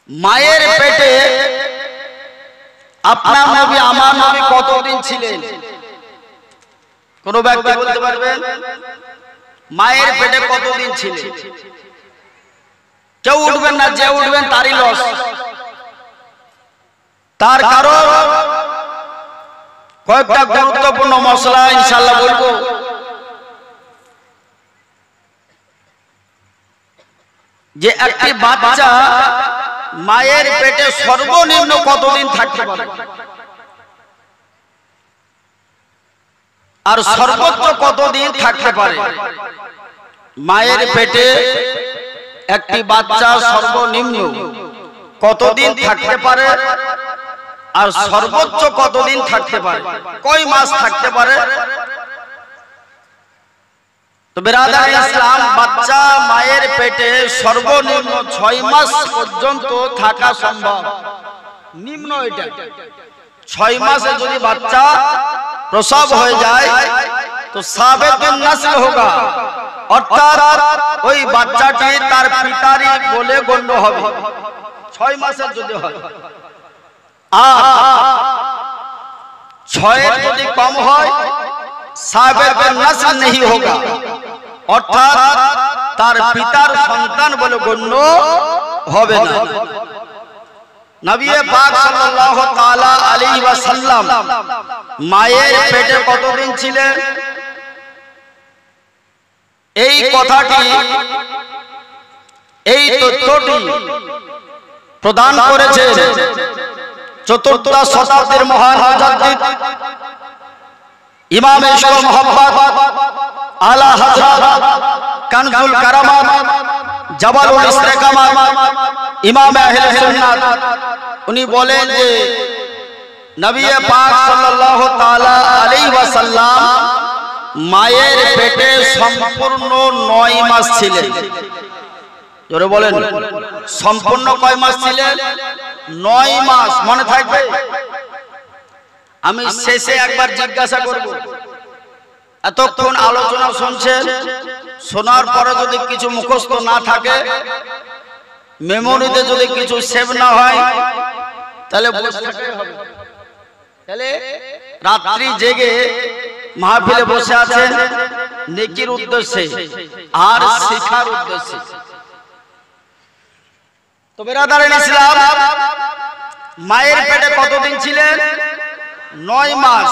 মায়ের পেটে আপনার নবী আমার নবী কতদিন ছিলেন? কোন ব্যক্তি বলতে পারবেন মায়ের পেটে কতদিন ছিলেন? কেউ উঠবেন না, যে উঠবেন তারই লস। তার কারণ কয়েকটা গুরুত্বপূর্ণ মশলা ইনশাআল্লাহ বলবো। যে একটি বাচ্চা মায়ের পেটে সর্বনিম্ন কতদিন থাকতে পারে আর সর্বোচ্চ কতদিন থাকতে পারে? মায়ের পেটে একটি বাচ্চা সর্বনিম্ন কতদিন থাকতে পারে আর সর্বোচ্চ কতদিন থাকতে পারে, কয় মাস থাকতে পারে? তো বিরাদার ইসলাম, বাচ্চা মায়ের পেটে সর্বনিম্ন 6 মাস পর্যন্ত থাকা সম্ভব। নিম্ন এটা 6 মাসে যদি বাচ্চা প্রসব হয়ে যায় তো সাবেতুন নসল হোগা, অর্থাৎ ওই বাচ্চাটি তার পিতারই বলে গণ্য হবে 6 মাসের যদি হয়। আর 6 যদি কম হয় সাবেতুন নসল नहीं होगा, অর্থাৎ তার পিতার সন্তান বলে গণ্য হবে না। নবী পাক সাল্লাল্লাহু তাআলা আলাইহি ওয়াসাল্লাম মায়ের পেটে কতদিন ছিলেন? এই কথাটি, এই তথ্যটি প্রদান করেছেন চতুর্থ শতাব্দীর মহান মুজাদ্দিদ ইমাম ইশক মুহাব্বত আলা হযরত কানজুল কারামাত জাবালুল ইস্তিকামাত ইমাম আহলে সুন্নাত, উনি বলেন যে নবী পাক সাল্লাল্লাহু তাআলা আলাইহি ওয়াসাল্লাম মায়ের পেটে সম্পূর্ণ 9 মাস ছিলেন। জোরে বলেন, সম্পূর্ণ কয় মাস ছিলেন? 9 মাস। মনে থাকবে? আমি শেষে একবার জিজ্ঞাসা করব, এতক্ষণ আলোচনা শুনছেন, শোনার পরে যদি কিছু মুখস্থ না থাকে, মেমোরিতে যদি কিছু সেভ না হয়, তাহলে বসে থাকতে হবে। তাহলে রাত্রি জেগে মাহফিলে বসে আছেন নেকির উদ্দেশ্যে আর শিক্ষার উদ্দেশ্যে। তো বিরাদারিন ইসলাম, মায়ের পেটে কতদিন ছিলেন? 9 মাস।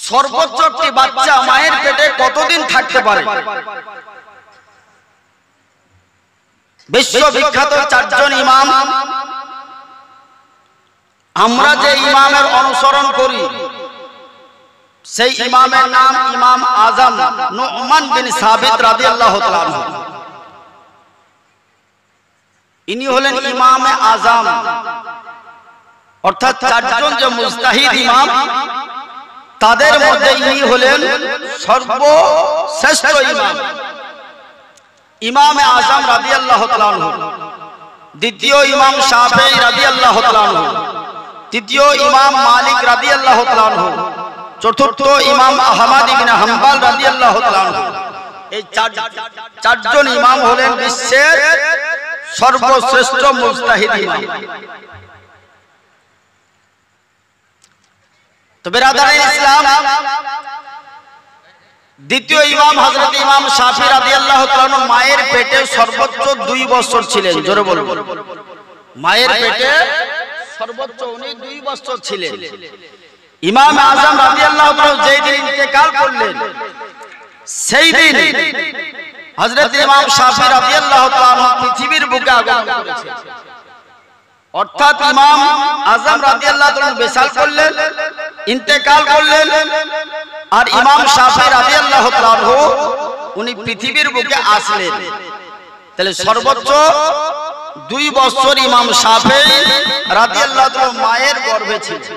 সর্বোচ্চ একটি বাচ্চা মায়ের পেটে কতদিন থাকতে পারে? বিশ্ববিখ্যাত 4 জন ইমাম, আমরা যে ইমামের অনুসরণ করি সেই ইমামের নাম ইমাম আজম নু'মান বিন সাবিত রাদিয়াল্লাহু তাআলা আনহু। ইনি হলেন ইমামে আজম, অর্থাৎ 4 জন যে মুজতাহিদ ইমাম তাদের মধ্যে ইনি হলেন সর্বশ্রেষ্ঠ ইমাম, ইমামে আজম রাদিয়াল্লাহু তাআলা আনহু। দ্বিতীয় ইমাম শাফিঈ রাদিয়াল্লাহু তাআলা আনহু, তৃতীয় ইমাম মালিক রাদিয়াল্লাহু তাআলা আনহু, চতুর্থ ইমাম আহমদ ইবনে হাম্বল রাদিয়াল্লাহু তাআলা আনহু। এই 4 জন ইমাম হলেন বিশ্বের সর্বশ্রেষ্ঠ মুজতাহিদ ইমাম। তো বিরাদারিন ইসলাম, দ্বিতীয় ইমাম হযরত ইমাম শাফিঈ রাদিয়াল্লাহু তাআলা আনহু মায়ের পেটে সর্বোচ্চ 2 বছর ছিলেন। জোরে বলুন, মায়ের পেটে সর্বোচ্চ উনি 2 বছর ছিলেন। ইমাম আজম রাদিয়াল্লাহু তাআলা যেই দিন ইন্তেকাল করলেন সেই দিন হযরত ইমাম শাফিঈ রাদিয়াল্লাহু তাআলা পৃথিবীর বুকে আগমন করেছেন। অর্থাৎ ইমাম আজম রাদিয়াল্লাহু তাআলা বিশাল করলেন, ইন্তেকাল করলেন, আর ইমাম শাফিঈ রাদিয়াল্লাহু তাআলা উনি পৃথিবীর বুকে আসলেন। তাহলে সর্বোচ্চ 2 বছর ইমাম শাফিঈ রাদিয়াল্লাহু তাআলা মায়ের গর্ভে ছিলেন।